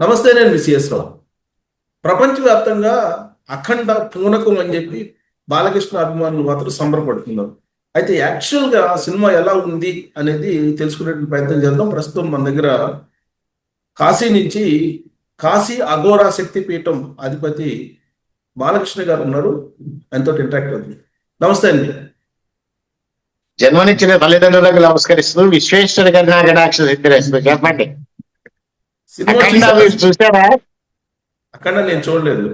నమస్తే, నేను విసిఎస్ రావు. ప్రపంచవ్యాప్తంగా అఖండ పూనకం అని చెప్పి బాలకృష్ణ అభిమానులు మాత్రం సంబరపడుతున్నారు. అయితే యాక్చువల్గా ఆ సినిమా ఎలా ఉంది అనేది తెలుసుకునే ప్రయత్నం చేద్దాం. ప్రస్తుతం మన దగ్గర కాశీ నుంచి కాశీ అఘోరా శక్తిపీఠం అధిపతి బాలకృష్ణ గారు ఉన్నారు. ఆయనతో ఇంటరాక్ట్ అవుతుంది. నమస్తే అండి. జన్మనిచ్చిన తల్లిదండ్రులకు నమస్కరిస్తూ విశ్వేశ్వర గణాగణాక్ష సిద్ధిరేస్తూ చెప్పండి. సినిమా అఖండ మీరు చూసారా? అఖండ నేను చూడలేదు.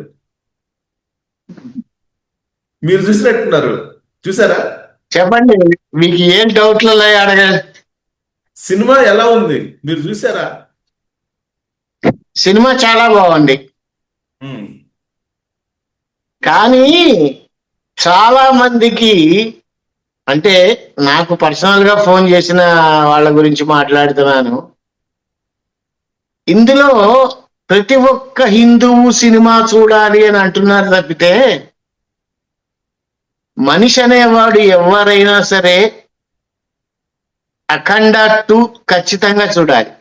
మీరు చూసినట్టున్నారు, చూసారా? చెప్పండి, మీకు ఏం డౌట్లు ఉన్నాయి అడగండి. సినిమా ఎలా ఉంది, మీరు చూసారా? సినిమా చాలా బాగుంది, కానీ చాలా మందికి, అంటే నాకు పర్సనల్ గా ఫోన్ చేసిన వాళ్ళ గురించి మాట్లాడుతున్నాను. ఇందులో ప్రతి ఒక్క హిందువు సినిమా చూడాలి అని అంటున్నారు తప్పితే మనిషి అనేవాడు ఎవరైనా సరే అఖండ 2 ఖచ్చితంగా చూడాలి.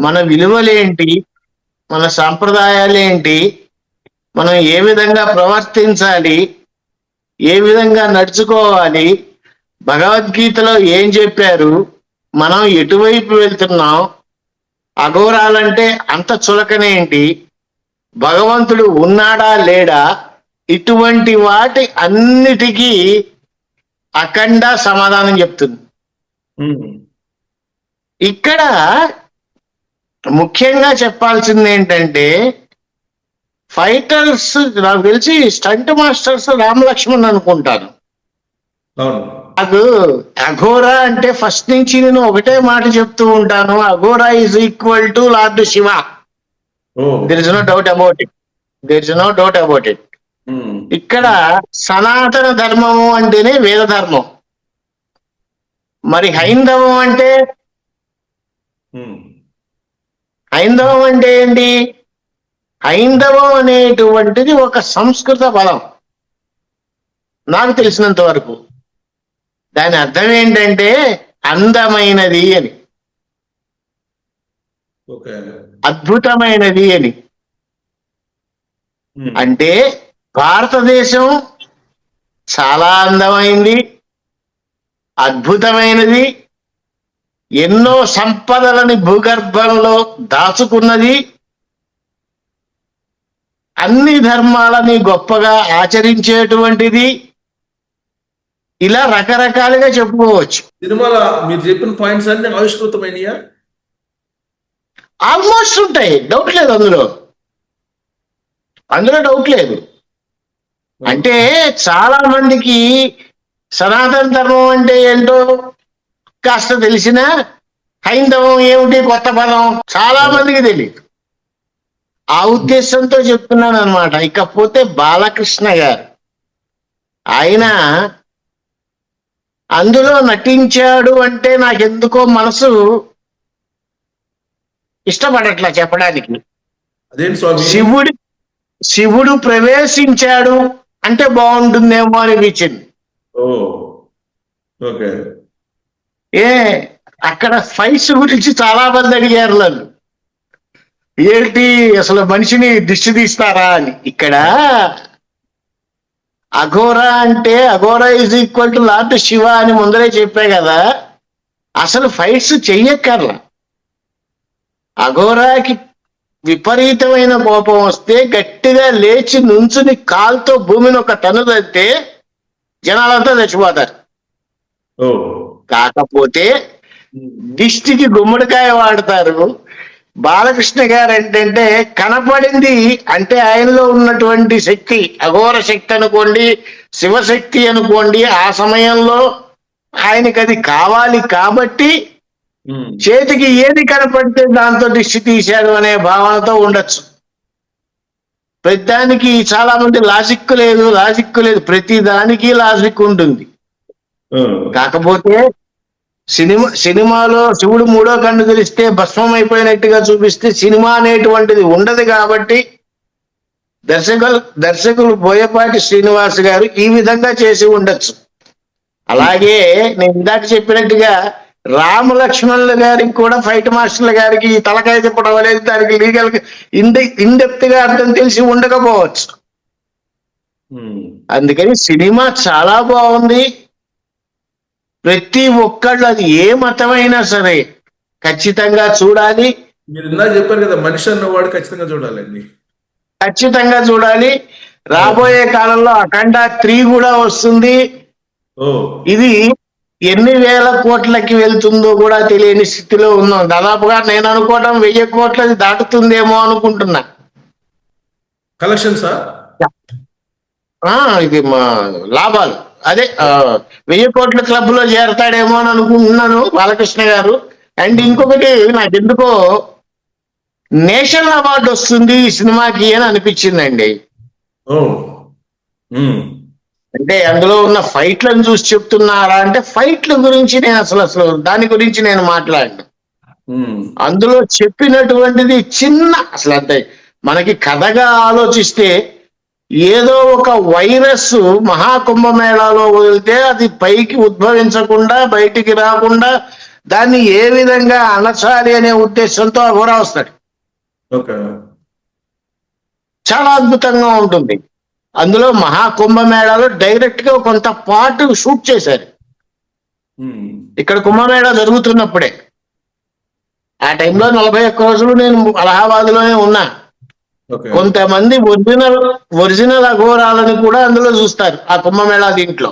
మన విలువలేంటి, మన సాంప్రదాయాలేంటి, మనం ఏ విధంగా ప్రవర్తించాలి, ఏ విధంగా నడుచుకోవాలి, భగవద్గీతలో ఏం చెప్పారు, మనం ఎటువైపు వెళ్తున్నాం, అఘోరాలంటే అంత చులకనేంటి, భగవంతుడు ఉన్నాడా లేడా, ఇటువంటి వాటి అన్నిటికీ అఖండ సమాధానం చెప్తుంది. ఇక్కడ ముఖ్యంగా చెప్పాల్సింది ఏంటంటే, ఫైటర్స్ నాకు తెలిసి స్టంట్ మాస్టర్స్ రామ్ లక్ష్మణ్ అనుకుంటాను. నాకు అఘోరా అంటే ఫస్ట్ నుంచి నేను ఒకటే మాట చెప్తూ ఉంటాను, Aghora is equal to lord Shiva. There is no doubt about it, there is no doubt about it. ఇక్కడ సనాతన ధర్మము అంటేనే వేద ధర్మం. మరి హైందవం అంటే ఏంటి? హైందవం అనేటువంటిది ఒక సంస్కృత పదం. నాకు తెలిసినంత వరకు దాని అర్థం ఏంటంటే అందమైనది అని, అద్భుతమైనది అని. అంటే భారతదేశం చాలా అందమైంది, అద్భుతమైనది, ఎన్నో సంపదలని భూగర్భంలో దాచుకున్నది, అన్ని ధర్మాలని గొప్పగా ఆచరించేటువంటిది. ఇలా రకరకాలుగా చెప్పుకోవచ్చు. సినిమాలో మీరు చెప్పిన పాయింట్స్ అన్ని ఆవిష్కృతమైనయా? ఆల్మోస్ట్ ఉంటాయి, డౌట్ లేదు, అందులో డౌట్ లేదు. అంటే చాలా మందికి సనాతన ధర్మం అంటే ఏంటో కాస్త తెలిసినా హైందవం ఏమిటి కొత్త పదం చాలా మందికి తెలియదు. ఆ ఉద్దేశంతో చెప్తున్నాను అనమాట. ఇకపోతే బాలకృష్ణ గారు, ఆయన అందులో నటించాడు అంటే నాకెందుకో మనసు ఇష్టపడట్లా చెప్పడానికి. శివుడు ప్రవేశించాడు అంటే బాగుంటుందేమో అనిపించింది. అక్కడ ఫైట్స్ గురించి చాలా మంది అడిగారు నన్ను, ఏంటి అసలు మనిషిని దిష్టి తీస్తారా అని. ఇక్కడ అఘోరా అంటే Aghora is equal to lord Shiva అని ముందరే చెప్పా కదా. అసలు ఫైట్స్ చెయ్యక్కర్లా. అఘోరాకి విపరీతమైన కోపం వస్తే గట్టిగా లేచి నుంచుని కాలుతో భూమిని ఒక తన్నుదంటే జనాలంతా చచ్చిపోతారు. కాకపోతే దిష్టికి గుమ్మడికాయ వాడతారు. బాలకృష్ణ గారు ఏంటంటే కనపడింది అంటే ఆయనలో ఉన్నటువంటి శక్తి, అఘోర శక్తి అనుకోండి, శివశక్తి అనుకోండి, ఆ సమయంలో ఆయనకి అది కావాలి కాబట్టి చేతికి ఏది కనపడితే దాంతో దిష్టి తీశాడు అనే భావనతో ఉండొచ్చు. ప్రతిదానికి చాలా మంది లాజిక్ లేదు, ప్రతి దానికి లాజిక్ ఉంటుంది. కాకపోతే సినిమాలో శివుడు 3వ కన్ను తెలిస్తే భస్మం అయిపోయినట్టుగా చూపిస్తే సినిమా అనేటువంటిది ఉండదు. కాబట్టి దర్శకులు బోయపాటి శ్రీనివాస్ గారు ఈ విధంగా చేసి ఉండొచ్చు. అలాగే నేను ఇందాక చెప్పినట్టుగా రామలక్ష్మణుల గారికి కూడా ఫైట్ మాస్టర్ల గారికి ఈ తలకాయ తిప్పడం అనేది దానికి లీగల్ ఇన్డెప్త్ గా అర్థం తెలిసి ఉండకపోవచ్చు. అందుకని సినిమా చాలా బాగుంది. ప్రతి ఒక్కళ్ళు, అది ఏ మతమైనా సరే ఖచ్చితంగా చూడాలి. మీరు ఇందాక చెప్పారు కదా, మనిషి అన్నవాడు ఖచ్చితంగా చూడాలండి. ఖచ్చితంగా చూడాలి. రాబోయే కాలంలో అఖండ 3 కూడా వస్తుంది. ఇది ఎన్ని వేల కోట్లకి వెళ్తుందో కూడా తెలియని స్థితిలో ఉన్నాం. దాదాపుగా నేను అనుకోవడం 1000 కోట్లది దాటుతుందేమో అనుకుంటున్నా కలెక్షన్సా. ఇది మా లాభాలు. అదే 1000 కోట్ల క్లబ్ లో చేరతాడేమో అని అనుకుంటున్నాను బాలకృష్ణ గారు. అండ్ ఇంకొకటి, నాకు ఎందుకో నేషనల్ అవార్డు వస్తుంది ఈ సినిమాకి అని అనిపించిందండి. అంటే అందులో ఉన్న ఫైట్లను చూసి చెప్తున్నారా అంటే, ఫైట్ల గురించి నేను అసలు దాని గురించి నేను మాట్లాడను. అందులో చెప్పినటువంటిది చిన్న, అసలు అంతే మనకి కథగా ఆలోచిస్తే ఏదో ఒక వైరస్ మహాకుంభమేళాలో వదిలితే అది పైకి ఉద్భవించకుండా బయటికి రాకుండా దాన్ని ఏ విధంగా అణచాలి అనే ఉద్దేశంతో అఘోరా వస్తాడు. చాలా అద్భుతంగా ఉంటుంది. అందులో మహాకుంభమేళాలో డైరెక్ట్ గా కొంత పార్ట్ షూట్ చేశారు. ఇక్కడ కుంభమేళా జరుగుతున్నప్పుడే, ఆ టైంలో 41 రోజులు నేను అలహాబాద్ లోనే ఉన్నా. కొంతమంది ఒరిజినల్ అఘోరాలని కూడా అందులో చూస్తారు ఆ కుంభమేళా దీంట్లో.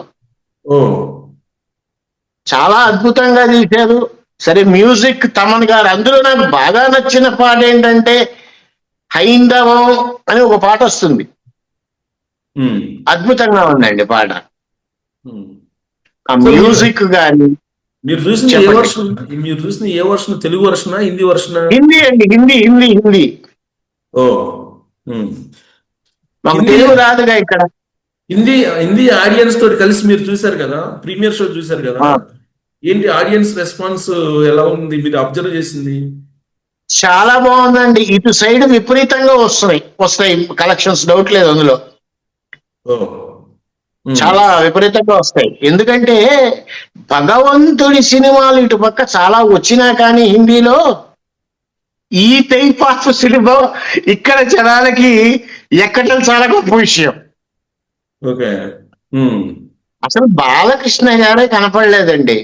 చాలా అద్భుతంగా తీశారు. సరే, మ్యూజిక్ తమన్ గారు. అందులో నాకు బాగా నచ్చిన పాట ఏంటంటే హైందవం అని ఒక పాట వస్తుంది. అద్భుతంగా ఉందండి పాట. ఆ మ్యూజిక్ గాని. మీరు చూసిన ఏ వర్షన్? తెలుగు వర్షనా, హిందీ వర్షనా? హిందీ అండి, హిందీ. మాకు తెలుగు రాదుగా ఇక్కడ. హిందీ ఆడియన్స్ తోటి కలిసి మీరు చూసారు కదా, ప్రీమియర్ షో చూసారు కదా, ఏంటి ఆడియన్స్ రెస్పాన్స్ ఎలా ఉంది మీరు అబ్జర్వ్ చేసింది? చాలా బాగుందండి. ఇటు సైడ్ విపరీతంగా వస్తాయి కలెక్షన్స్, డౌట్ లేదు అందులో. చాలా విపరీతంగా వస్తాయి. ఎందుకంటే భగవంతుడి సినిమాలు ఇటు పక్క చాలా వచ్చినా కానీ హిందీలో ఈ టైప్ ఆఫ్ సినిమా ఇక్కడ జనాలకి ఎక్కటం చాలా గొప్ప విషయం. అసలు బాలకృష్ణ గారే కనపడలేదండి.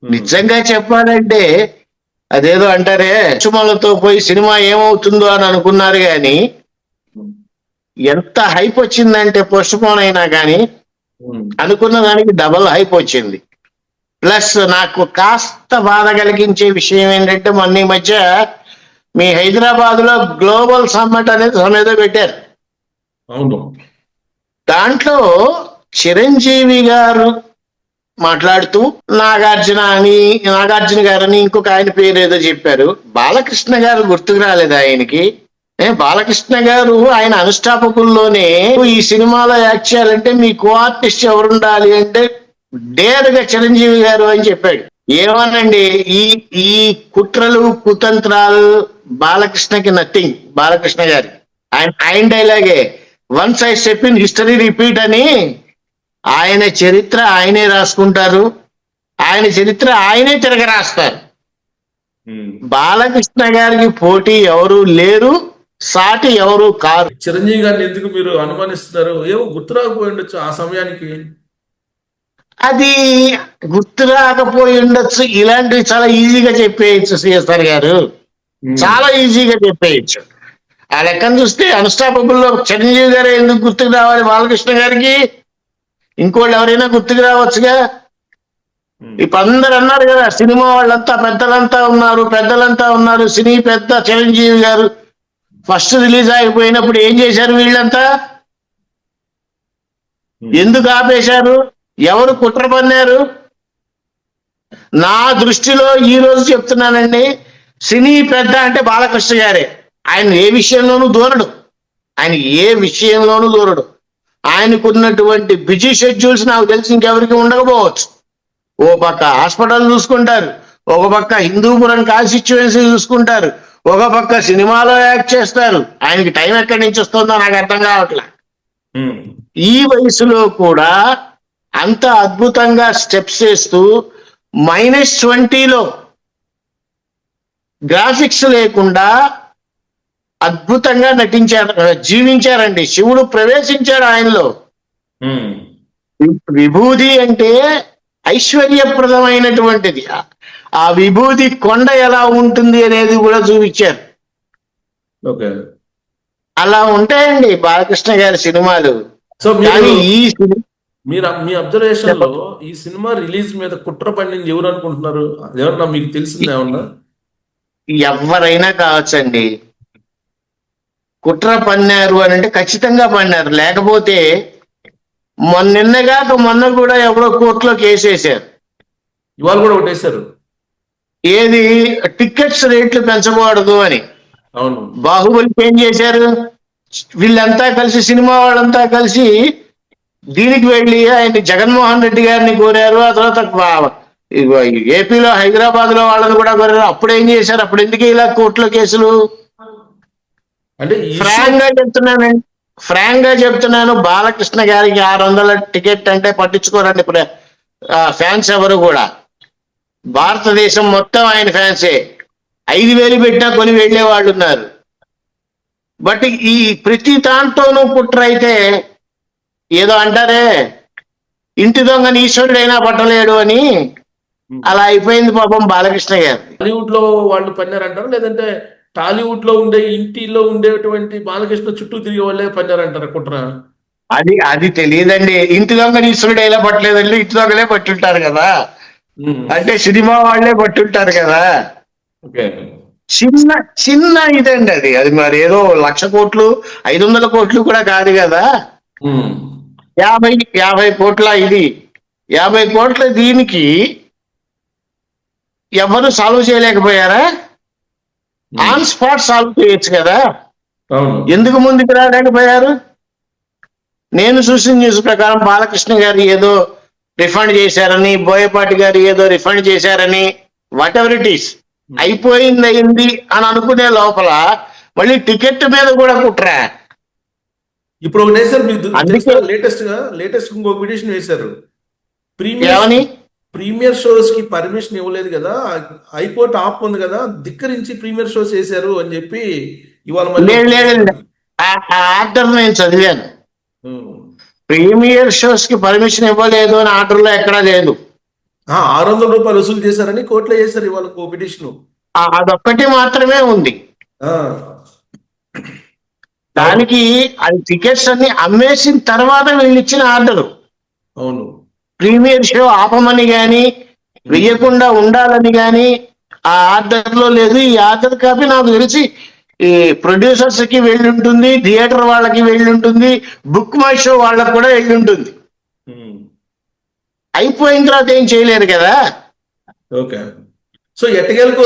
నిజంగా చెప్పాలంటే అదేదో అంటారే, చుమలతో పోయి సినిమా ఏమవుతుందో అని అనుకున్నారు కానీ ఎంత హైప్ వచ్చిందంటే పోస్ట్ పోన్ అయినా కానీ అనుకున్న దానికి డబల్ హైప్ వచ్చింది. ప్లస్ నాకు కాస్త బాధ కలిగించే విషయం ఏంటంటే, మొన్న ఈ మధ్య మీ హైదరాబాద్ లో గ్లోబల్ సమ్మిట్ అనేది సమేదో పెట్టారు. దాంట్లో చిరంజీవి గారు మాట్లాడుతూ నాగార్జున గారని ఇంకొక ఆయన పేరు ఏదో చెప్పారు. బాలకృష్ణ గారు గుర్తుకు రాలేదు ఆయనకి. బాలకృష్ణ గారు ఆయన అన్స్టాపబుల్లోనే ఈ సినిమాలో యాక్ట్ చేయాలంటే మీ కో ఆర్టిస్ట్ ఎవరుండాలి అంటే డేర్గా చిరంజీవి గారు అని చెప్పాడు. ఏమోనండి, ఈ కుట్రలు కుతంత్రాలు బాలకృష్ణకి నథింగ్. బాలకృష్ణ గారి ఆయన డైలాగే, once I step in history repeat అని. ఆయన చరిత్ర ఆయనే రాసుకుంటారు, ఆయన చరిత్ర ఆయనే తిరగ రాస్తారు. బాలకృష్ణ గారికి పోటీ ఎవరు లేరు, సాటి ఎవరు కారు. చిరంజీవి గారిని ఎందుకు మీరు అనుమానిస్తున్నారు? ఏమో గుర్తు రాకపోయి ఉండొచ్చు ఆ సమయానికి. అది గుర్తు రాకపోయి ఉండొచ్చు. ఇలాంటివి చాలా ఈజీగా చెప్పేయచ్చు సిఎస్ఆర్ గారు, చాలా ఈజీగా చెప్పేయచ్చు. ఆ లెక్కను చూస్తే అన్స్టాపబుల్ లో చిరంజీవి గారు ఎందుకు గుర్తుకు రావాలి బాలకృష్ణ గారికి? ఇంకోళ్ళు ఎవరైనా గుర్తుకు రావచ్చుగా. ఇప్పుడు అందరు అన్నారు కదా, సినిమా వాళ్ళంతా పెద్దలంతా ఉన్నారు. సినీ పెద్ద చిరంజీవి గారు ఫస్ట్ రిలీజ్ అయిపోయినప్పుడు ఏం చేశారు వీళ్ళంతా? ఎందుకు ఆపేశారు? ఎవరు కుట్ర పన్నారు? నా దృష్టిలో ఈ రోజు చెప్తున్నానండి, సినీ పెద్ద అంటే బాలకృష్ణ గారే. ఆయన ఏ విషయంలోనూ దూరడు. ఆయనకున్నటువంటి బిజీ షెడ్యూల్స్ నాకు తెలిసి ఇంకెవరికి ఉండకపోవచ్చు. ఓ పక్క హాస్పిటల్ చూసుకుంటారు, ఒక పక్క హిందూపురం కాన్స్టిట్యుయెన్సీ చూసుకుంటారు, ఒక పక్క సినిమాలో యాక్ట్ చేస్తారు. ఆయనకి టైం ఎక్కడి నుంచి వస్తుందో నాకు అర్థం కావట్లే. ఈ వయసులో కూడా అంత అద్భుతంగా స్టెప్స్ వేస్తూ -20లో గ్రాఫిక్స్ లేకుండా అద్భుతంగా నటించారు, జీవించారండి. శివుడు ప్రవేశించాడు ఆయనలో. ఉమ్. విభూది అంటే ఐశ్వర్యప్రదమైనటువంటిది. ఆ విభూది కొండ ఎలా ఉంటుంది అనేది కూడా చూపించారు. ఓకే. అలా ఉంటాయండి బాలకృష్ణ గారి సినిమాలు. సో కానీ మీ అబ్జర్వేషన్ లో ఈ సినిమా రిలీజ్ మీద కుట్ర పడింది ఎవరు అనుకుంటున్నారు? ఏమన్నా మీకు తెలిసింది ఏమన్నా? ఎవరైనా కావచ్చండి. కుట్ర పన్నారు అని అంటే ఖచ్చితంగా పన్నారు. లేకపోతే మొన్న కూడా ఎవరో కోర్టులో కేసు వేశారు. ఇవాళ కూడా ఒకటేశారు. ఏది? టికెట్స్ రేట్లు పెంచకూడదు అని. అవును. బాహుబలికి ఏం చేశారు? వీళ్ళంతా కలిసి, సినిమా వాళ్ళంతా కలిసి దీనికి వెళ్ళి ఆయన జగన్మోహన్ రెడ్డి గారిని కోరారు. ఆ తర్వాత ఏపీలో, హైదరాబాద్ లో వాళ్ళని కూడా కోరారు. అప్పుడు ఏం చేశారు? అప్పుడు ఎందుకు ఇలా కోర్టులో కేసులు? అంటే ఫ్రాంక్ గా చెప్తున్నాను, బాలకృష్ణ గారికి 600 టికెట్ అంటే పట్టించుకోరండి ఫ్యాన్స్ ఎవరు కూడా. భారతదేశం మొత్తం ఆయన ఫ్యాన్సే. 5,000 పెట్టినా కొని వెళ్ళే వాళ్ళు ఉన్నారు. బట్ ఈ ప్రతి దాంట్లోనూ కుట్ర అయితే, ఏదో అంటారే ఇంటి దొంగని ఈశ్వరుడైనా పట్టలేడు అని, అలా అయిపోయింది పాపం బాలకృష్ణ గారు. టాలీవుడ్ లో వాళ్ళు పన్నారంటారు, లేదంటే టాలీవుడ్ లో ఉండే ఇంటిలో ఉండేటువంటి బాలకృష్ణ చుట్టూ తిరిగే వాళ్ళే పన్నారంటారా కుట్ర? అది తెలియదండి. ఇంటి దొంగని ఈశ్వరుడైనా పట్టలేదండి, ఇంటి దొంగలే పట్టుంటారు కదా. అంటే సినిమా వాళ్ళే పట్టుంటారు కదా. చిన్న ఇదండి అది మరి ఏదో 1,00,000 కోట్లు 500 కోట్లు కూడా కాదు కదా. 50 కోట్ల ఇది 50 కోట్ల దీనికి ఎవరు సాల్వ్ చేయలేకపోయారా? ఆన్ స్పాట్ సాల్వ్ చేయొచ్చు కదా. ఎందుకు ముందుకు రాలేకపోయారు? నేను చూసిన న్యూస్ ప్రకారం బాలకృష్ణ గారు ఏదో రిఫండ్ చేశారని, బోయపాటి గారు ఏదో రిఫండ్ చేశారని, వాట్ ఎవర్ ఇట్ ఈస్, అయింది అని అనుకునే లోపల మళ్ళీ టికెట్ మీద కూడా కుట్రా. ఇప్పుడు ఒకటి వేసారు, లేటెస్ట్ ఇంకొక పిటిషన్ వేశారు. ప్రీమియర్ షోస్ కి పర్మిషన్ ఇవ్వలేదు కదా, హైకోర్టు ఆప్ ఉంది కదా, ధిక్కరించి ప్రీమియర్ షోస్ వేశారు అని చెప్పి ఇవాళ ఆర్డర్ నేను చదివాను. ప్రీమియర్ షోస్ కి పర్మిషన్ ఇవ్వలేదు అని ఆర్డర్ లో ఎక్కడా లేదు. 600 రూపాయలు వసూలు చేశారని కోర్టులో చేశారు ఇవాళ పిటిషన్. అదొక్కటి మాత్రమే ఉంది. దానికి అది టికెట్స్ అన్ని అమ్మేసిన తర్వాత వీళ్ళు ఇచ్చిన ఆర్డరు. అవును. ప్రీమియర్ షో ఆపమని గాని, వెయ్యకుండా ఉండాలని గాని ఆ ఆర్డర్ లో లేదు. ఈ ఆర్డర్ కాపీ నాకు తెలిసి ఈ ప్రొడ్యూసర్స్ కి వెళ్ళి ఉంటుంది, థియేటర్ వాళ్ళకి వెళ్ళి ఉంటుంది, బుక్ మై షో వాళ్ళకి కూడా వెళ్ళి ఉంటుంది. అయిపోయిన తర్వాత ఏం చేయలేరు కదా. ఓకే. సో ఎట్టగేలకు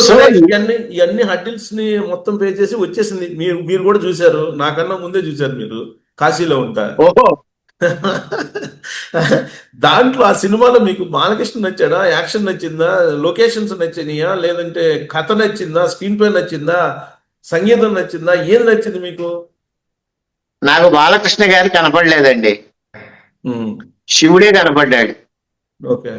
ఇవన్నీ హడ్డిల్స్ ని మొత్తం పే చేసి వచ్చేసింది. మీరు కూడా చూశారు, నాకన్నా ముందే చూశారు మీరు, కాశీలో ఉంటా. దాంట్లో ఆ సినిమాలో మీకు బాలకృష్ణ నచ్చాడా? యాక్షన్ నచ్చిందా? లొకేషన్స్ నచ్చినాయా? లేదంటే కథ నచ్చిందా? స్క్రీన్ ప్లే నచ్చిందా? సంగీతం నచ్చిందా? ఏది నచ్చింది మీకు? నాకు బాలకృష్ణ గారు కనపడలేదండి, శివుడే కనపడ్డాడు. ఓకే.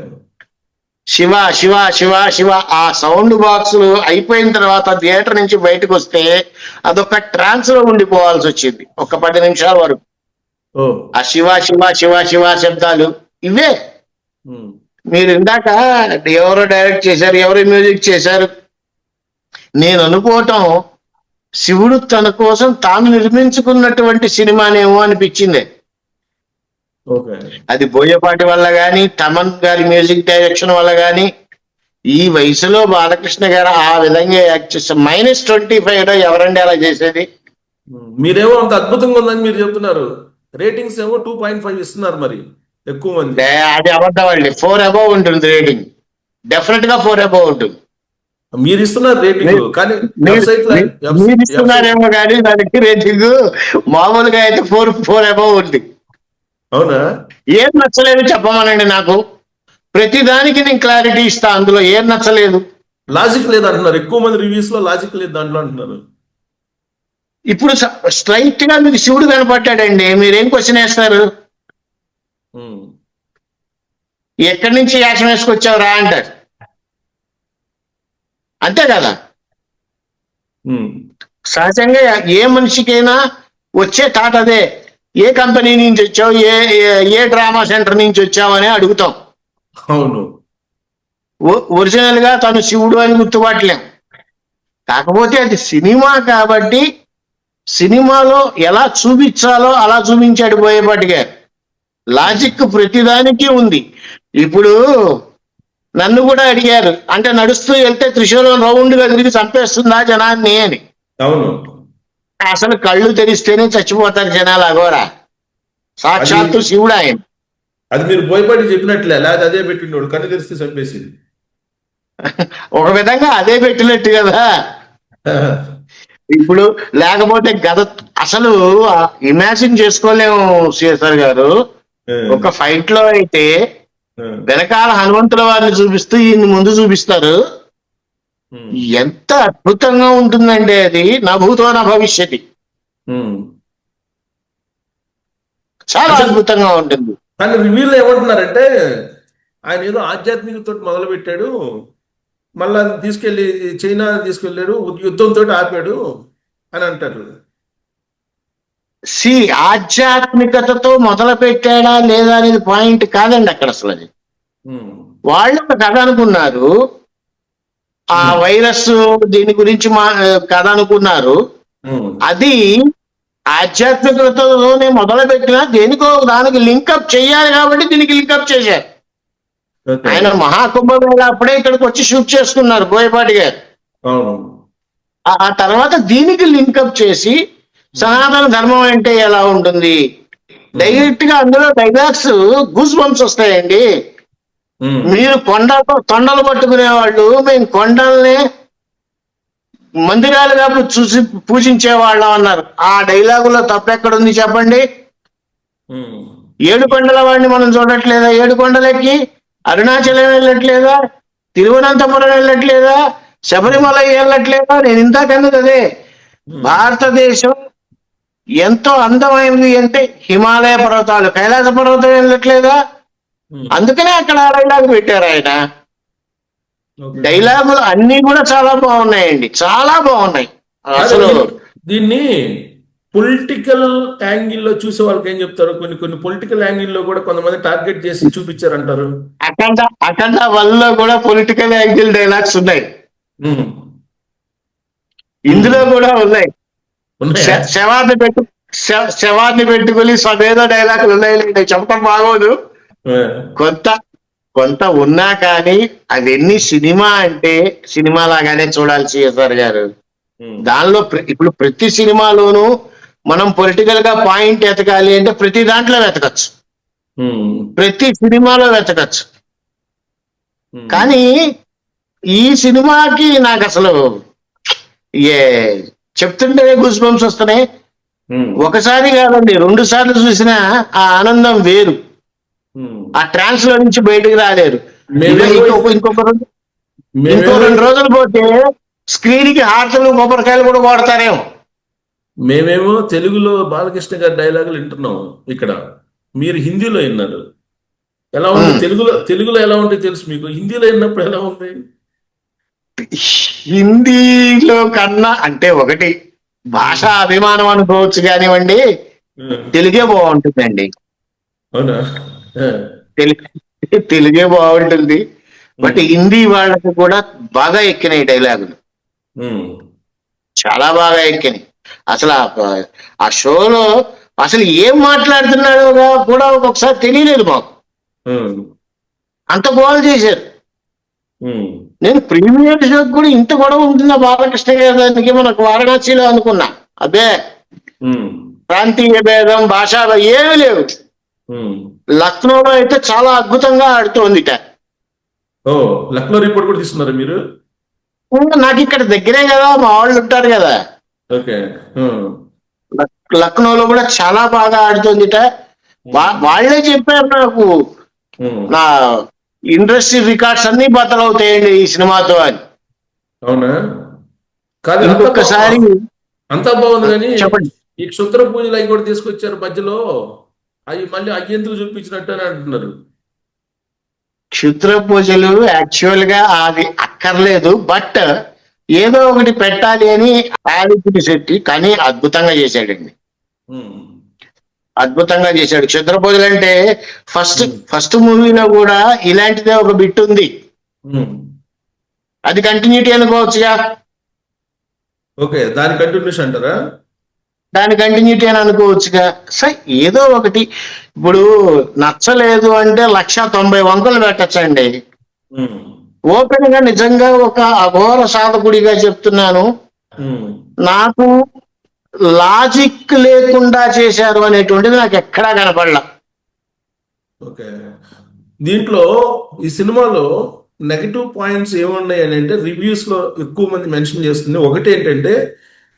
శివ శివ శివ శివ ఆ సౌండ్ బాక్సులు అయిపోయిన తర్వాత థియేటర్ నుంచి బయటకు వస్తే అదొక ట్రాన్స్ లో ఉండిపోవాల్సి వచ్చింది ఒక 10 నిమిషాల వరకు. ఆ శివ శివ శివ శివ శబ్దాలు ఇవే. మీరు ఇందాక ఎవరో డైరెక్ట్ చేశారు, ఎవరు మ్యూజిక్ చేశారు, నేను అనుకోవటం శివుడు తన కోసం తాను నిర్మించుకున్నటువంటి సినిమానేమో అనిపించింది. అది బోయపాటి వల్ల గాని, తమన్ గారి మ్యూజిక్ డైరెక్షన్ వల్ల గాని, ఈ వయసులో బాలకృష్ణ గారు ఆ విధంగా యాక్ట్ చేస్తారు. -25 ఎవరండి అలా చేసేది? మీరేమో అంత అద్భుతంగా ఉందని మీరు చెప్తున్నారు, రేటింగ్స్ ఏమో 2.5 ఇస్తున్నారు. మరి ఎక్కువ మంది అది అబద్ధం అండి. 4 అబౌవ్ ఉంటుంది రేటింగ్, డెఫినెట్ గా 4 అబౌవ్ ఉంటుంది. మీరు ఇస్తున్నారు రేటింగ్, కానీ మీరు ఇస్తున్నారేమో కానీ దానికి రేటింగ్ మామూలుగా అయితే 4 అబౌవ్ ఉంది. అవునా? ఏం నచ్చలేదు చెప్పమనండి నాకు, ప్రతి దానికి నేను క్లారిటీ ఇస్తా. అందులో ఏం నచ్చలేదు? లాజిక్ లేదు అంటున్నారు ఎక్కువ మంది రివ్యూస్ లో, లాజిక్ లేదు దాంట్లో అంటున్నారు. ఇప్పుడు స్ట్రైట్ గా మీకు శివుడు కనపడ్డాడండి, మీరేం క్వశ్చన్ వేస్తారు? ఎక్కడి నుంచి యాక్షన్ వేసుకొచ్చావు రా అంటారు. అంతే కదా. ఉమ్. సహజంగా ఏ మనిషికైనా వచ్చే థాట్ అదే, ఏ కంపెనీ నుంచి వచ్చావు, ఏ డ్రామా సెంటర్ నుంచి వచ్చావు అని అడుగుతాం. అవును. ఒరిజినల్ గా తను శివుడు అని గుర్తుపట్టలేం. కాకపోతే అది సినిమా కాబట్టి సినిమాలో ఎలా చూపించాలో అలా చూపించాడు బోయపాటి గారు. లాజిక్ ప్రతిదానికి ఉంది. ఇప్పుడు నన్ను కూడా అడిగారు, అంటే నడుస్తూ వెళ్తే త్రిశూలం రౌండ్ గా తిరిగి చంపేస్తుందా జనాన్ని అని. అవును. అసలు కళ్ళు తెరిస్తేనే చచ్చిపోతారు జనాలు, అఘోరా సాక్షాత్తు శివుడు ఆయన. అది మీరు బోయపాటి చెప్పినట్లే, లేదా అదే పెట్టిండోడు, కన్ను తెరిస్తే చంపేసింది. ఒక విధంగా అదే పెట్టినట్టు కదా. ఇప్పుడు లేకపోతే గత అసలు ఇమాజిన్ చేసుకోలేము సిఎస్ఆర్ గారు. ఒక ఫైట్ లో అయితే వెనకాల హనుమంతుల వారిని చూపిస్తూ ఈయన్ని ముందు చూపిస్తారు. ఎంత అద్భుతంగా ఉంటుందంటే అది నా భూతో నా భవిష్యత్తు, చాలా అద్భుతంగా ఉంటుంది. కానీ రివ్యూలో ఏమంటున్నారంటే ఆయన ఏదో ఆధ్యాత్మికతో మొదలు పెట్టాడు, మళ్ళా తీసుకెళ్లి చైనా తీసుకెళ్ళాడు, యుద్ధంతో ఆపాడు అని అంటారు. ఆధ్యాత్మికతతో మొదలు పెట్టాడా లేదా అనేది పాయింట్ కాదండి అక్కడ. అసలు అది వాళ్ళు ఒక కథ అనుకున్నారు, ఆ వైరస్ దీని గురించి కథ అనుకున్నారు. అది ఆధ్యాత్మికతతోనే మొదలు పెట్టినా దేనికో దానికి లింకప్ చేయాలి కాబట్టి దీనికి లింకప్ చేశారు. ఆయన మహాకుంభమేళ అప్పుడే ఇక్కడికి వచ్చి షూట్ చేసుకున్నారు బోయపాటి గారు. ఆ తర్వాత దీనికి లింకప్ చేసి సనాతన ధర్మం అంటే ఎలా ఉంటుంది డైరెక్ట్ గా అందులో డైలాగ్స్ గూస్ బంప్స్ వస్తాయండి. మీరు కొండలు పట్టుకునే వాళ్ళు, మేము కొండల్ని మందిరాలుగా చూసి పూజించే వాళ్ళం అన్నారు. ఆ డైలాగులో తప్పెక్కడుంది చెప్పండి? 7 కొండల వాడిని మనం చూడట్లేదా? 7 కొండలెక్కి అరుణాచలం వెళ్ళట్లేదా? తిరువనంతపురం వెళ్ళట్లేదా? శబరిమల వెళ్ళట్లేదా? నేను ఇంతకన్నది అదే. భారతదేశం ఎంతో అందమైనది అంటే హిమాలయ పర్వతాలు, కైలాస పర్వతం వెళ్ళట్లేదా? అందుకనే అక్కడ డైలాగ్ పెట్టారు ఆయన. డైలాగులు అన్ని కూడా చాలా బాగున్నాయండి, చాలా బాగున్నాయి. అసలు దీన్ని పొలిటికల్ యాంగిల్లో చూసే వాళ్ళకి ఏం చెప్తారు? కొన్ని పొలిటికల్ యాంగిల్లో కూడా కొంతమంది టార్గెట్ చేసి చూపించారంటారు. అఖండ వల్ల కూడా పొలిటికల్ యాంగిల్ డైలాగ్స్ ఉన్నాయి, ఇందులో కూడా ఉన్నాయి. శవాన్ని పెట్టుకుని స్వదేదో డైలాగులు ఉన్నాయి, చెప్పడం బాగోదు. కొంత ఉన్నా కానీ అవన్నీ సినిమా అంటే సినిమా లాగానే చూడాలి సిఎస్ఆర్ గారు. దానిలో ఇప్పుడు ప్రతి సినిమాలోనూ మనం పొలిటికల్ గా పాయింట్ ఎతకాలి అంటే ప్రతి దాంట్లో వెతకచ్చు, ప్రతి సినిమాలో వెతకచ్చు. కానీ ఈ సినిమాకి నాకు అసలు చెప్తుంటే గూస్ బంప్స్ వస్తున్నాయి. ఒకసారి కాదండి, 2 సార్లు చూసిన ఆ ఆనందం వేరు. ఆ ట్రాన్స్ లో నుంచి బయటకు రాలేరు. ఇంకో 2 రోజులు పోతే స్క్రీన్ కి హార్తలు కొబ్బరికాయలు కూడా కొడతారేమో. మేమేమో తెలుగులో బాలకృష్ణ గారి డైలాగులు వింటున్నాం, ఇక్కడ మీరు హిందీలో విన్నారు. ఎలా ఉంది తెలుగులో ఎలా ఉంటుంది తెలుసు మీకు, హిందీలో విన్నప్పుడు ఎలా ఉంది? హిందీలో కన్నా అంటే ఒకటి భాషా అభిమానం అనుకోవచ్చు కానివ్వండి, తెలుగే బాగుంటుందండి. అవునా? తెలుగే బాగుంటుంది. బట్ హిందీ వాళ్ళకి కూడా బాగా ఎక్కినాయి డైలాగులు, చాలా బాగా ఎక్కినాయి. అసలు ఆ షోలో అసలు ఏం మాట్లాడుతున్నాడో కూడా ఒక్కొక్కసారి తెలియలేదు మాకు, అంత గోల్ చేశారు. నేను ప్రీమియర్ షోకి కూడా ఇంత గొడవ ఉంటుందా బాలకృష్ణ గారికి మనకు వారణాసిలో అనుకున్నా. అదే ప్రాంతీయ భేదం, భాషా ఏమీ లేవు. లక్నోలో అయితే చాలా అద్భుతంగా ఆడుతోంది. లక్నో రిపోర్ట్ కూడా తీసుకున్నారు మీరు? నాకు ఇక్కడ దగ్గరే కదా, మా వాళ్ళు ఉంటారు కదా. లక్నోలో కూడా చాలా బాగా ఆడుతోందిట. వాళ్ళే చెప్పారు నాకు, నా ఇండస్ట్రీ రికార్డ్స్ అన్ని బద్దలవుతాయండి ఈ సినిమాతో అని. అవునా? కాదు, ఇంకొకసారి అంతా బాగుంది కానీ చెప్పండి. ఈ క్షుద్ర పూజలు అవి కూడా తీసుకొచ్చారు మధ్యలో, అవి మళ్ళీ అయ్యేందుకు చూపించినట్టు అని అంటున్నారు. క్షుద్ర పూజలు యాక్చువల్ గా అది అక్కర్లేదు, బట్ ఏదో ఒకటి పెట్టాలి అని ఆదిపుటి శెట్టి కానీ అద్భుతంగా చేశాడండి. ఉమ్, అద్భుతంగా చేశాడు. క్షుద్ర పూజలు అంటే ఫస్ట్ మూవీలో కూడా ఇలాంటిదే ఒక బిట్ ఉంది. ఉమ్. అది కంటిన్యూటీ అనుకోవచ్చుగా. ఓకే, దాని కంటిన్యూషన్ అంటారా? దాని కంటిన్యూటీ అని అనుకోవచ్చుగా. సరే ఏదో ఒకటి ఇప్పుడు నచ్చలేదు అంటే 190 వంకలు పెట్టచ్చండి. ఉమ్, ఓపెన్ గా నిజంగా ఒక అఘోర సాధకుడిగా చెప్తున్నాను, ఉమ్. నాకు లాజిక్ లేకుండా చేశారు అనేటువంటిది నాకు ఎక్కడా కనపడలా. ఓకే, దీంట్లో ఈ సినిమాలో నెగటివ్ పాయింట్స్ ఏమున్నాయి అని అంటే రివ్యూస్ లో ఎక్కువ మంది మెన్షన్ చేస్తుంది. ఒకటి ఏంటంటే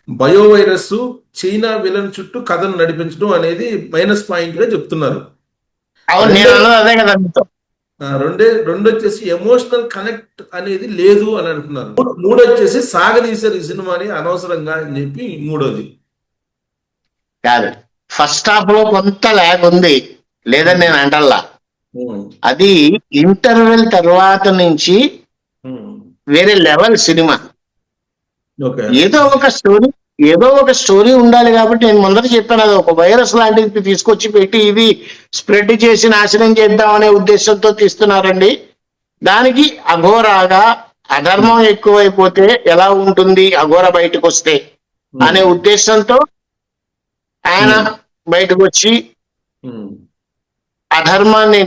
బయో వైరస్ చైనా విలన్ చుట్టూ కథను నడిపించడం అనేది మైనస్ పాయింట్ గా చెప్తున్నారు. అవును, నేను అన్నది అదే కదా మీతో. రెండు వచ్చేసి ఎమోషనల్ కనెక్ట్ అనేది లేదు అని అంటున్నారు. మూడు వచ్చేసి సాగదీశారు ఈ సినిమాని అనవసరంగా అని చెప్పి మూడోది. కాదు, ఫస్ట్ హాఫ్ లో కొంత ల్యాగ్ ఉంది లేదని నేను అంటల్లా. అది ఇంటర్వెల్ తర్వాత నుంచి వేరే లెవెల్ సినిమా. ఓకే, ఏదో ఒక స్టోరీ ఉండాలి కాబట్టి నేను ముందర చెప్పాను, అది ఒక వైరస్ లాంటిది తీసుకొచ్చి పెట్టి ఇది స్ప్రెడ్ చేసి నాశనం చేద్దాం అనే ఉద్దేశంతో తీస్తున్నారండి. దానికి అఘోరాగా అధర్మం ఎక్కువైపోతే ఎలా ఉంటుంది అఘోర బయటకు వస్తే అనే ఉద్దేశంతో ఆయన బయటకు వచ్చి అధర్మాన్ని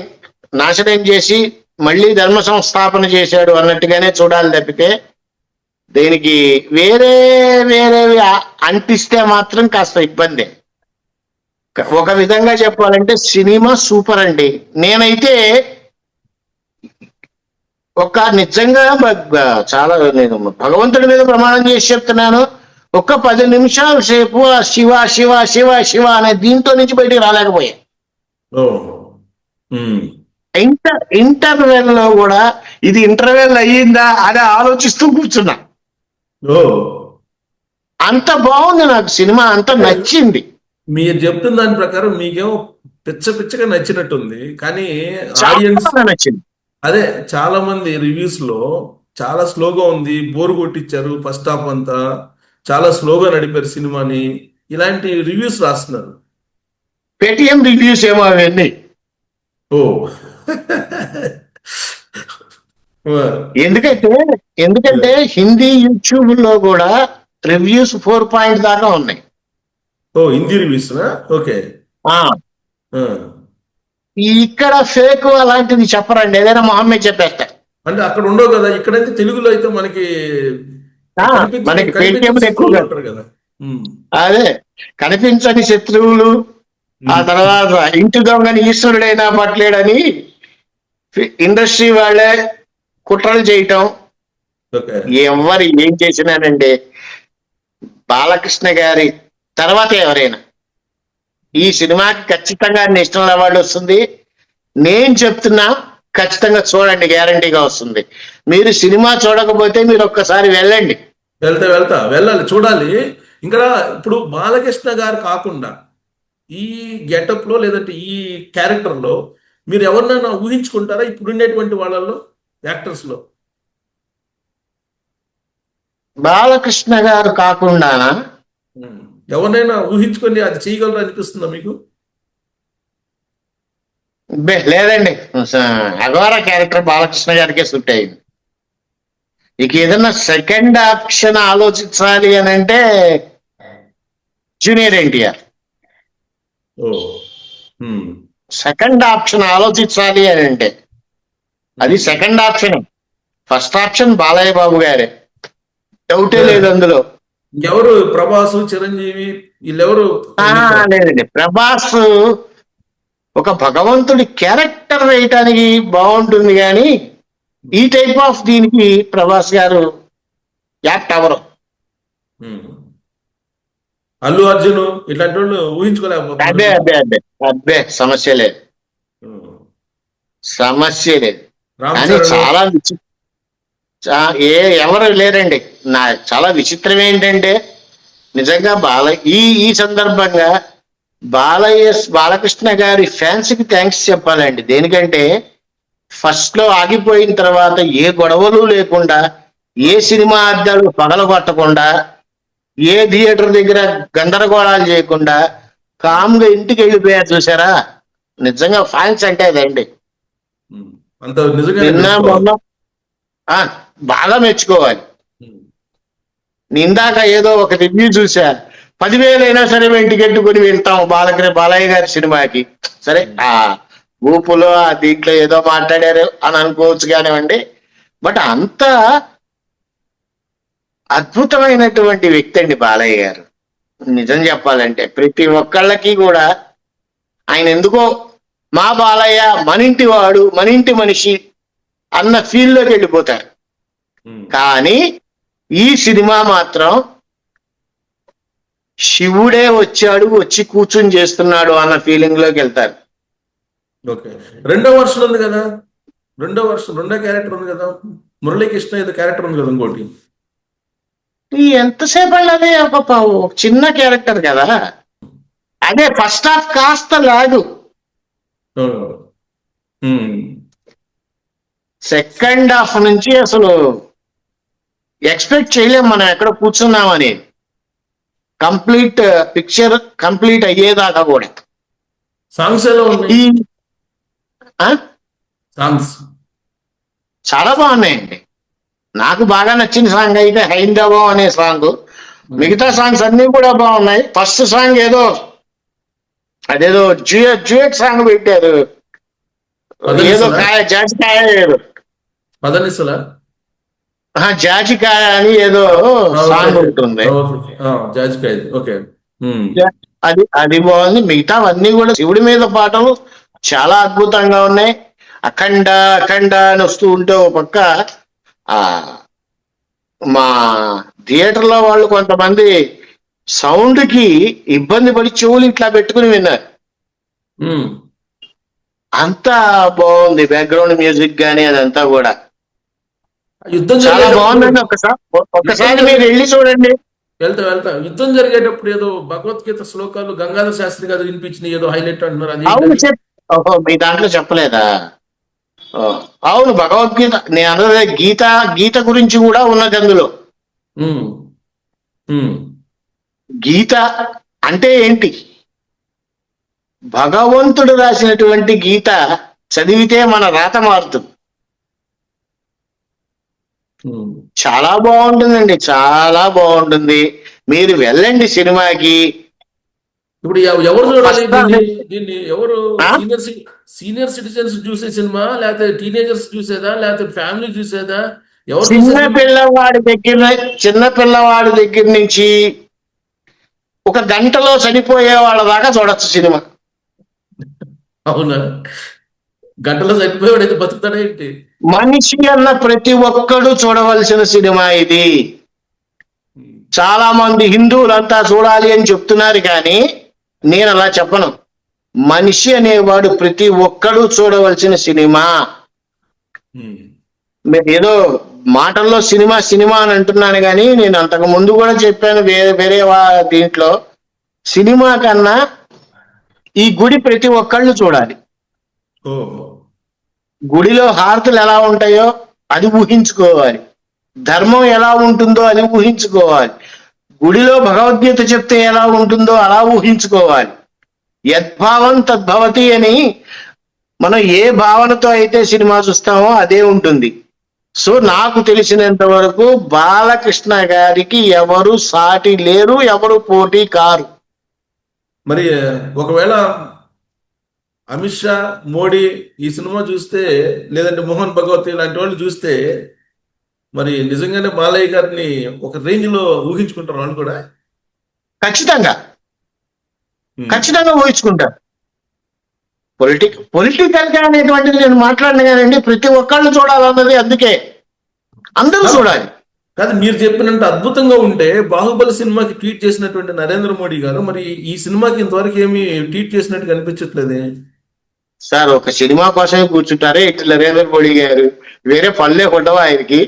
నాశనం చేసి మళ్ళీ ధర్మ సంస్థాపన చేశాడు అన్నట్టుగానే చూడాలి తప్పితే దీనికి వేరే వేరేవి అంటిస్తే మాత్రం కాస్త ఇబ్బంది. ఒక విధంగా చెప్పాలంటే సినిమా సూపర్ అండి. నేనైతే ఒక నిజంగా చాలా నేను భగవంతుడి మీద ప్రమాణం చేసి చెప్తున్నాను, ఒక 10 నిమిషాల సేపు ఆ శివ శివ శివ శివ అనే దీంతో నుంచి బయటికి రాలేకపోయా. ఇంటర్వెల్ లో కూడా ఇది ఇంటర్వెల్ అయ్యిందా అని ఆలోచిస్తూ కూర్చున్నా. అంత బాగుంది నాకు సినిమా, అంత నచ్చింది. మీరు చెప్తున్న దాని ప్రకారం మీకేమో పిచ్చగా నచ్చినట్టుంది, కానీ ఆడియన్స్ నచ్చింది. అదే చాలా మంది రివ్యూస్ లో చాలా స్లోగా ఉంది, బోర్ కొట్టించారు, ఫస్ట్ హాఫ్ అంతా చాలా స్లోగా నడిపారు సినిమాని, ఇలాంటి రివ్యూస్ రాస్తున్నారు. పేటిఎం రివ్యూస్ ఏమో అవన్నీ. ఎందుకంటే హిందీ యూట్యూబ్ లో కూడా రివ్యూస్ 4 పాయింట్ దాకా ఉన్నాయి. హిందీ రివ్యూస్. ఓకే, ఇక్కడ ఫేక్ అలాంటిది చెప్పరండి, ఏదైనా మొహమ్మద్ చెప్పేస్తారు. అంటే అక్కడ ఉండవు కదా, ఇక్కడైతే తెలుగులో అయితే మనకి పేటిఎం ఎక్కువ కదా. అదే కనిపించని శత్రువులు, ఆ తర్వాత ఇంటి దొంగని ఈశ్వరుడైనా పట్టలేడని ఇండస్ట్రీ వాళ్ళే కుట్రలు చేయటం. ఎవరు ఏం చేసినానండి, బాలకృష్ణ గారి తర్వాత ఎవరైనా ఈ సినిమాకి ఖచ్చితంగా నేషనల్ అవార్డు వస్తుంది. నేను చెప్తున్నా, ఖచ్చితంగా చూడండి, గ్యారంటీగా వస్తుంది. మీరు సినిమా చూడకపోతే మీరు ఒక్కసారి వెళ్ళండి. వెళ్ళాలి, చూడాలి. ఇంకా ఇప్పుడు బాలకృష్ణ గారు కాకుండా ఈ గెటప్ లో లేదంటే ఈ క్యారెక్టర్ లో మీరు ఎవరినైనా ఊహించుకుంటారా ఇప్పుడుండేటువంటి వాళ్ళలో, యాక్టర్స్ లో? బాలకృష్ణ గారు కాకుండానా ఎవరినైనా ఊహించుకొని అది చేయగలరా అనిపిస్తుందా మీకు? లేదండి, అఘోర క్యారెక్టర్ బాలకృష్ణ గారికే సూట్ అయింది. ఇక ఏదన్నా సెకండ్ ఆప్షన్ ఆలోచించాలి అని అంటే జూనియర్ ఎన్టీఆర్. సెకండ్ ఆప్షన్ ఆలోచించాలి అని అంటే అది second option. First option Balayya Babu గారే, డౌటే లేదు అందులో. ఎవరు? ప్రభాస్, చిరంజీవి వీళ్ళెవరు? లేదండి, ప్రభాస్ ఒక భగవంతుడి క్యారెక్టర్ వేయటానికి బాగుంటుంది కానీ ఈ టైప్ ఆఫ్ దీనికి ప్రభాస్ గారు యాక్ట్ అవరు. అల్లు అర్జున్ ఇట్లాంటి వాళ్ళు ఊహించుకోలేకపోతున్నారు. అబ్బే సమస్య లేదు. కానీ చాలా ఎవరు లేరండి. చాలా విచిత్రం ఏంటంటే నిజంగా ఈ సందర్భంగా బాలకృష్ణ గారి ఫ్యాన్స్ కి థ్యాంక్స్ చెప్పాలండి. దేనికంటే ఫస్ట్ లో ఆగిపోయిన తర్వాత ఏ గొడవలు లేకుండా, ఏ సినిమా అద్దాలు పగలగొట్టకుండా, ఏ థియేటర్ దగ్గర గందరగోళాలు చేయకుండా కామ్గా ఇంటికి వెళ్ళిపోయారు చూసారా. నిజంగా ఫ్యాన్స్ అంటే అదండి. అంత నిజంగా నిన్న మొన్న బాగా మెచ్చుకోవాలి. ఇందాక ఏదో ఒక రివ్యూ చూసా, 10,000 అయినా సరే మేము టికెట్ కొని వెళ్తాం బాలయ్య గారి సినిమాకి. సరే ఆ ఊపులో దీంట్లో ఏదో మాట్లాడారు అని అనుకోవచ్చు కానివ్వండి, బట్ అంత అద్భుతమైనటువంటి వ్యక్తి అండి బాలయ్య గారు. నిజం చెప్పాలంటే ప్రతి ఒక్కళ్ళకి కూడా ఆయన ఎందుకో మా బాలయ్య మనింటి వాడు, మనింటి మనిషి అన్న ఫీల్డ్లోకి వెళ్ళిపోతారు. కానీ ఈ సినిమా మాత్రం శివుడే వచ్చి కూర్చుని చేస్తున్నాడు అన్న ఫీలింగ్ లోకి వెళ్తారు. ఓకే, రెండో వర్షన్ ఉంది కదా, రెండో క్యారెక్టర్ ఉంది కదా, మురళీకృష్ణ ఏదో క్యారెక్టర్ ఉంది కదా ఇంకోటి. ఎంతసేపు అన్నది ఒక చిన్న క్యారెక్టర్ కదా, అదే ఫస్ట్ హాఫ్ కాస్త లాగు, సెకండ్ హాఫ్ నుంచి అసలు ఎక్స్పెక్ట్ చేయలేం మనం ఎక్కడ కూర్చున్నామని. కంప్లీట్ పిక్చర్ కంప్లీట్ అయ్యేదాకా కూడా. సాంగ్స్ ఎలా ఉన్నాయి? సాంగ్స్ చాలా బాగున్నాయండి. నాకు బాగా నచ్చిన సాంగ్ అయితే హైందవం అనే సాంగ్. మిగతా సాంగ్స్ అన్ని కూడా బాగున్నాయి. ఫస్ట్ సాంగ్ అదేదో డ్యూయట్ సాంగ్ పెట్టారు, ఏదో జాజికాయ, జాజికాయ అని ఏదో సాంగ్ ఉంటుంది. అది బాగుంది. మిగతావన్నీ కూడా శివుడి మీద పాటలు చాలా అద్భుతంగా ఉన్నాయి. అఖండ అని వస్తూ ఉంటే ఒక పక్క మా థియేటర్లో వాళ్ళు కొంతమంది సౌండ్ కి ఇబ్బంది పడి చెవులు ఇట్లా పెట్టుకుని విన్నారు. అంతా బాగుంది, బ్యాక్గ్రౌండ్ మ్యూజిక్ గానీ అదంతా కూడా చాలా బాగుందండి. ఒక్కసారి మీరు వెళ్ళి చూడండి. వెళ్తా. యుద్ధం జరిగేటప్పుడు ఏదో భగవద్గీత శ్లోకాలు గంగాధర శాస్త్రి గారు వినిపించిన ఏదో హైలైట్ అంటున్నారు. అవును, మీ దాంట్లో చెప్పలేదా? అవును, భగవద్గీత నేను అన్నదే గీత గురించి కూడా ఉన్నది అందులో. గీత అంటే ఏంటి? భగవంతుడు రాసినటువంటి గీత చదివితే మన రాత మారుతుంది. చాలా బాగుంటుందండి, చాలా బాగుంటుంది. మీరు వెళ్ళండి సినిమాకి. ఇప్పుడు ఎవరు చూడాలి దీన్ని? ఎవరు? సీనియర్ సిటిజన్స్ చూసే సినిమా, లేకపోతే టీనేజర్స్ చూసేదా, లేకపోతే ఫ్యామిలీ చూసేదా? చిన్న పిల్లవాడి దగ్గర నుంచి ఒక గంటలో చనిపోయే వాళ్ళ దాకా చూడొచ్చు సినిమా. అవునా? గంటలో చనిపోయేవాడైతే బతుకుతాడా ఏంటి? మనిషి అన్న ప్రతి ఒక్కడు చూడవలసిన సినిమా ఇది. చాలా మంది హిందువులంతా చూడాలి అని చెప్తున్నారు, కానీ నేను అలా చెప్పను. మనిషి అనేవాడు ప్రతి ఒక్కడు చూడవలసిన సినిమా. మీరు ఏదో మాటల్లో సినిమా అని అంటున్నాను, కానీ నేను అంతకు ముందు కూడా చెప్పాను వేరే దీంట్లో, సినిమా కన్నా ఈ గుడి ప్రతి ఒక్కళ్ళు చూడాలి. గుడిలో హారతులు ఎలా ఉంటాయో అది ఊహించుకోవాలి, ధర్మం ఎలా ఉంటుందో అది ఊహించుకోవాలి, గుడిలో భగవద్గీత చెప్తే ఎలా ఉంటుందో అలా ఊహించుకోవాలి. యద్భావం తద్భవతి అని మనం ఏ భావనతో అయితే సినిమా చూస్తామో అదే ఉంటుంది. సో నాకు తెలిసినంత వరకు బాలకృష్ణ గారికి ఎవరు సాటి లేరు, ఎవరు పోటీ కారు. మరి ఒకవేళ అమిత్ షా, మోడీ ఈ సినిమా చూస్తే, లేదంటే మోహన్ భగవత్ ఇలాంటి వాళ్ళు చూస్తే, మరి నిజంగానే బాలయ్య గారిని ఒక రేంజ్ లో ఊహించుకుంటారు వాళ్ళు కూడా. ఖచ్చితంగా ఊహించుకుంటారు. పొలిటికల్ గా అనేటువంటిది నేను మాట్లాడిన కానండి, ప్రతి ఒక్కళ్ళు చూడాలన్నది, అందుకే అందరూ చూడాలి. కాదు, మీరు చెప్పినంత అద్భుతంగా ఉంటే బాహుబలి సినిమాకి ట్వీట్ చేసినటువంటి నరేంద్ర మోడీ గారు మరి ఈ సినిమాకి ఇంతవరకు ఏమి ట్వీట్ చేసినట్టు కనిపించట్లేదే సార్. ఒక సినిమా కోసమే కూర్చుంటారే ఇటు నరేంద్ర మోడీ గారు, వేరే పనులే ఉండవు ఆయనకి.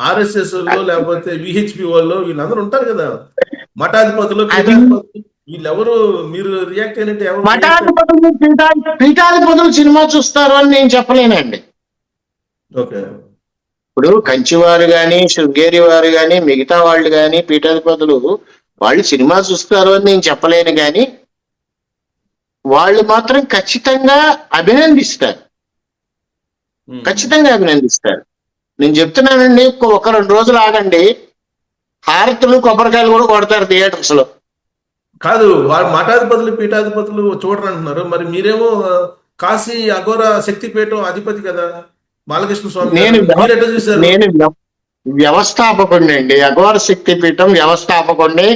ఆర్ఎస్ఎస్ లేకపోతే విహెచ్పి వాళ్ళు వీళ్ళందరూ ఉంటారు కదా, మఠాధిపతులు వీళ్ళెవరు మీరు రియాక్ట్ అయినట్టు ఎవరు రియాక్ట్? మఠాధిపతులు పీఠాధిపతులు సినిమా చూస్తారు అని నేను చెప్పలేనండి. ఓకే. ఇప్పుడు కంచివారు కానీ, శృంగేరి వారు కానీ, మిగతా వాళ్ళు కానీ, పీఠాధిపతులు వాళ్ళు సినిమా చూస్తారు అని నేను చెప్పలేను కానీ వాళ్ళు మాత్రం ఖచ్చితంగా అభినందిస్తారు. ఖచ్చితంగా అభినందిస్తారు. నేను చెప్తున్నానండి, ఒక 2 రోజులు ఆగండి, హారతులు కొబ్బరికాయలు కూడా కొడతారు థియేటర్స్ లో. కాదు, వాళ్ళ మఠాధిపతులు పీఠాధిపతులు చూడరు అంటున్నారు. మరి మీరేమో కాశీ అఘోర శక్తిపీఠం అధిపతి కదా బాలకృష్ణ స్వామి నేను గారు. మీరు ఎట్లా చూశారు? నేను వ్యవస్థాపకుడిని అండి, అఘోర శక్తి పీఠం వ్యవస్థాపకుడిని.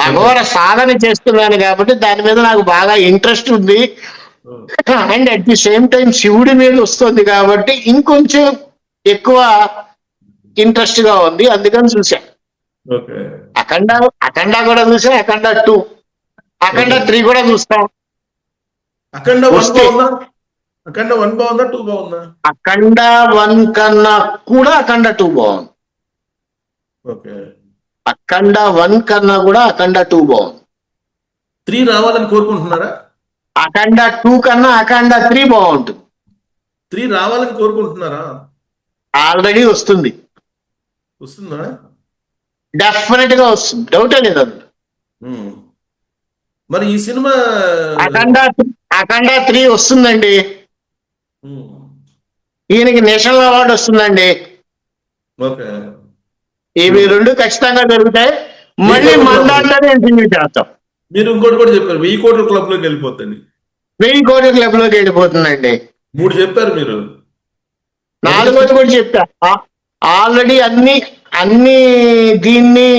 అఘోర సాధన చేస్తున్నాను కాబట్టి దాని మీద నాకు బాగా ఇంట్రెస్ట్ ఉంది. And at the same time శివుడి మీద వస్తుంది కాబట్టి ఇంకొంచెం ఎక్కువ ఇంట్రెస్ట్ గా ఉంది, అందుకని చూసా. ఓకే. అఖండ కూడా చూసా, అఖండ 2, అఖండ 3 కూడా చూస్తాం. అఖండ 1 బాగుందా? అఖండ 1 బాగుందా, 2 బాగుందా? అఖండ 1 కన్నా కూడా అఖండ 2 బాగుంది. ఓకే. అఖండ 1 కన్నా కూడా అఖండ 2 బాగుంది. 3 రావాలని కోరుకుంటున్నారా? అఖండ 2 కన్నా అఖండ 3 బాగుంటుంది. 3 రావాలని కోరుకుంటున్నారా? ఆల్రెడీ వస్తుంది, వస్తుందా? డెఫినెట్ గా వస్తుంది, డౌటే లేదు అందులో. మరి ఈ సినిమా అఖండ 3 వస్తుందండి. ఈయనకి నేషనల్ అవార్డు వస్తుందండి. ఓకే. ఇవి 2 ఖచ్చితంగా జరుగుతాయి. మళ్ళీ మందాంటే కంటిన్యూ చేస్తాం. మీరు ఇంకోటి కూడా చెప్పారు, 1000 కోట్ల క్లబ్ లోకి వెళ్ళిపోతుంది. 1000 కోట్ల క్లబ్ లోకి వెళ్ళిపోతుందండి. 3 చెప్పారు మీరు. 4వది కూడా చెప్పా. ఆల్రెడీ అన్ని దీన్ని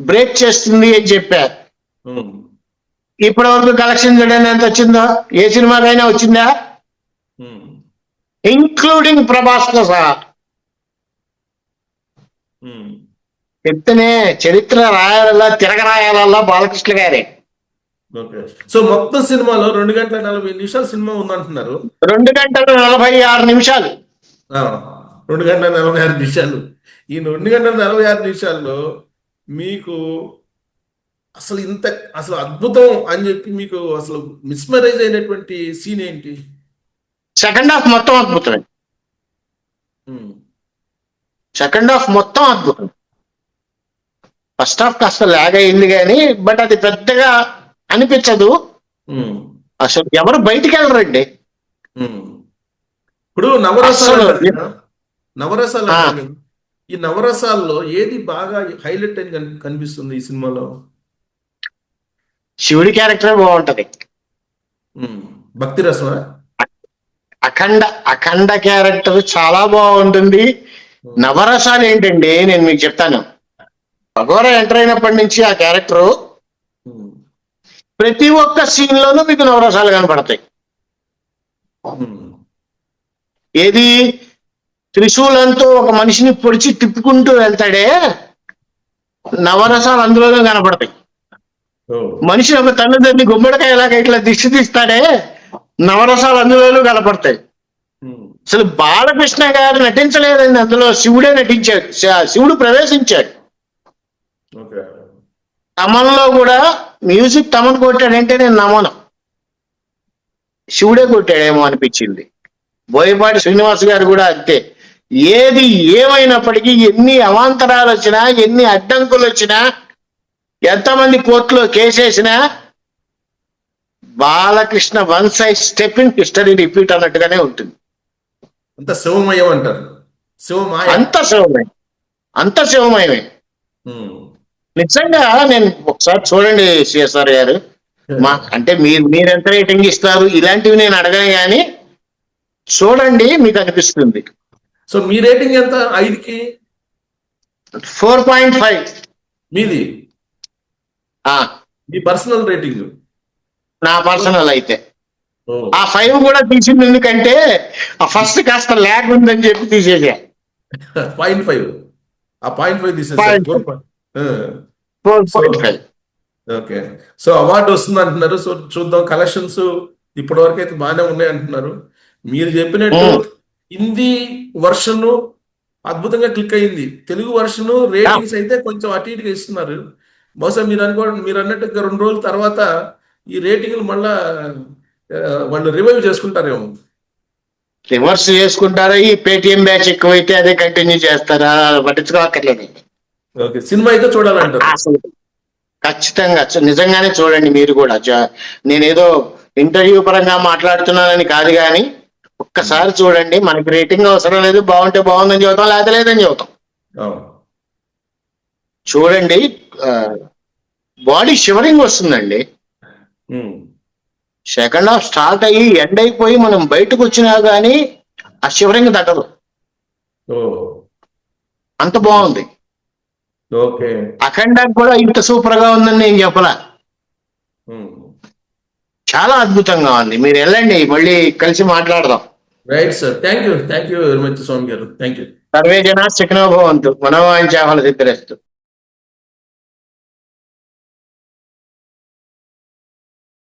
బ్రేక్ చేస్తుంది అని చెప్పారు. ఇప్పటి వరకు కలెక్షన్ చూడండి ఎంత వచ్చిందో, ఏ సినిమాకైనా వచ్చిందా, ఇంక్లూడింగ్ ప్రభాస్ తో సహా. చెప్తేనే చరిత్ర రాయాలల్లా, తిరగరాయాలల్లా బాలకృష్ణ గారే. ఓకే. సో మొత్తం సినిమాలో 2 గంటల 40 నిమిషాల సినిమా ఉందంటున్నారు. 2 గంటల 46 నిమిషాలు. 2 గంటల 46 నిమిషాలు. ఈ 2 గంటల 46 నిమిషాల్లో మీకు అసలు అద్భుతం అని చెప్పి మీకు అసలు మిస్మరైజ్ అయినటువంటి సీన్ ఏంటి? సెకండ్ హాఫ్ మొత్తం అద్భుతమే. సెకండ్ హాఫ్ మొత్తం అద్భుతం. ఫస్ట్ హాఫ్ కాస్త లాగ్ అయింది కానీ బట్ అది పెద్దగా అనిపించదు. అసలు ఎవరు బయటికి వెళ్ళరండి. ఇప్పుడు నవరసాలు, ఈ నవరసాల్లో ఏది బాగా హైలైట్ అని కనిపిస్తుంది ఈ సినిమాలో? శివుడి క్యారెక్టర్ బాగుంటది. భక్తి రసమా? అఖండ క్యారెక్టర్ చాలా బాగుంటుంది. నవరసాలు ఏంటండి నేను మీకు చెప్తాను. అఘోర ఎంటర్ అయినప్పటి నుంచి ఆ క్యారెక్టర్ ప్రతి ఒక్క సీన్ లోనూ మీకు నవరసాలు కనపడతాయి. ఏది త్రిశూలంతో ఒక మనిషిని పొడిచి తిప్పుకుంటూ వెళ్తాడే, నవరసాలు అందులోనే కనపడతాయి. మనిషి ఒక తల్లిదండ్రి గుమ్మడికాయలాగా ఇట్లా దిష్టి తీస్తాడే, నవరసాలు అందులోనూ కనపడతాయి. అసలు బాలకృష్ణ గారు నటించలేదండి అందులో, శివుడే నటించాడు. శివుడు ప్రవేశించాడు. తమన్లో కూడా మ్యూజిక్ తమన్ కొట్టాడంటే నేను నమ్మను, శివుడే కొట్టాడేమో అనిపించింది. బోయపాటి శ్రీనివాస్ గారు కూడా అంతే. ఏది ఏమైనప్పటికీ, ఎన్ని అవాంతరాలు వచ్చినా, ఎన్ని అడ్డంకులు వచ్చినా, ఎంతమంది కోర్టులో కేసేసినా, Balakrishna one side step in history repeat అన్నట్టుగానే ఉంటుంది. అంత శివమయం అంటారు. అంత శివమయమే. నిజంగా నేను ఒకసారి చూడండి సిఎస్ఆర్ గారు, అంటే మీరెంత రేటింగ్ ఇస్తారు ఇలాంటివి నేను అడగను కానీ చూడండి, మీకు అనిపిస్తుంది. సో మీ రేటింగ్ ఎంత? 5కి 4.5. మీది? మీ పర్సనల్ రేటింగ్? నా పర్సనల్ అయితే ఆ 5 కూడా తీసింది ఎందుకంటే ఆ ఫస్ట్ కాస్త ల్యాగ్ ఉందని చెప్పి తీసేసా. 0.5. ఆ 0.5 తీసేసా. 4.5. ఓకే. సో అవార్డు వస్తుంది అంటున్నారు. సో చూద్దాం. కలెక్షన్స్ ఇప్పటి వరకు అయితే బాగానే ఉన్నాయి అంటున్నారు. మీరు చెప్పినట్టు హిందీ వర్షన్ అద్భుతంగా క్లిక్ అయింది. తెలుగు వర్షన్ రేటింగ్స్ అయితే కొంచెం అటు ఇటుగా ఇస్తున్నారు. బహుశా మీరు అన్నట్టు 2 రోజుల తర్వాత ఈ రేటింగ్లు మళ్ళా వాళ్ళు రివైవ్ చేసుకుంటారేమో. రివర్స్ చేసుకుంటారా, ఈ పేటిఎం బ్యాచ్ ఎక్కువైతే అదే కంటిన్యూ చేస్తారా, పట్టించుకోక్కర్లేదు. ఓకే, సినిమా అయితే చూడాలంటారు. అసలు ఖచ్చితంగా నిజంగానే చూడండి మీరు కూడా. నేనేదో ఇంటర్వ్యూ పరంగా మాట్లాడుతున్నానని కాదు, కానీ ఒక్కసారి చూడండి. మనకి రేటింగ్ అవసరం లేదు, బాగుంటే బాగుందని చెబుతాం, లేకపోతే లేదని చెబుతాం. అవును. చూడండి, బాడీ షివరింగ్ వస్తుందండి. సెకండ్ హాఫ్ స్టార్ట్ అయ్యి ఎండ్ అయిపోయి మనం బయటకు వచ్చినా కానీ ఆ షివరింగ్ తగ్గదు, ఓ అంత బాగుంది. ఓకే. అఖండ కూడా ఇంత సూపర్ గా ఉందని నేను చెప్పలా, చాలా అద్భుతంగా ఉంది. మీరు వెళ్ళండి, మళ్ళీ కలిసి మాట్లాడదాం. Right sir, thank you very much Swami గారు, థ్యాంక్ యూ. సర్వే జనా సుఖినో భవంతు, మనోవాంఛాఫల సిద్ధిరస్తు.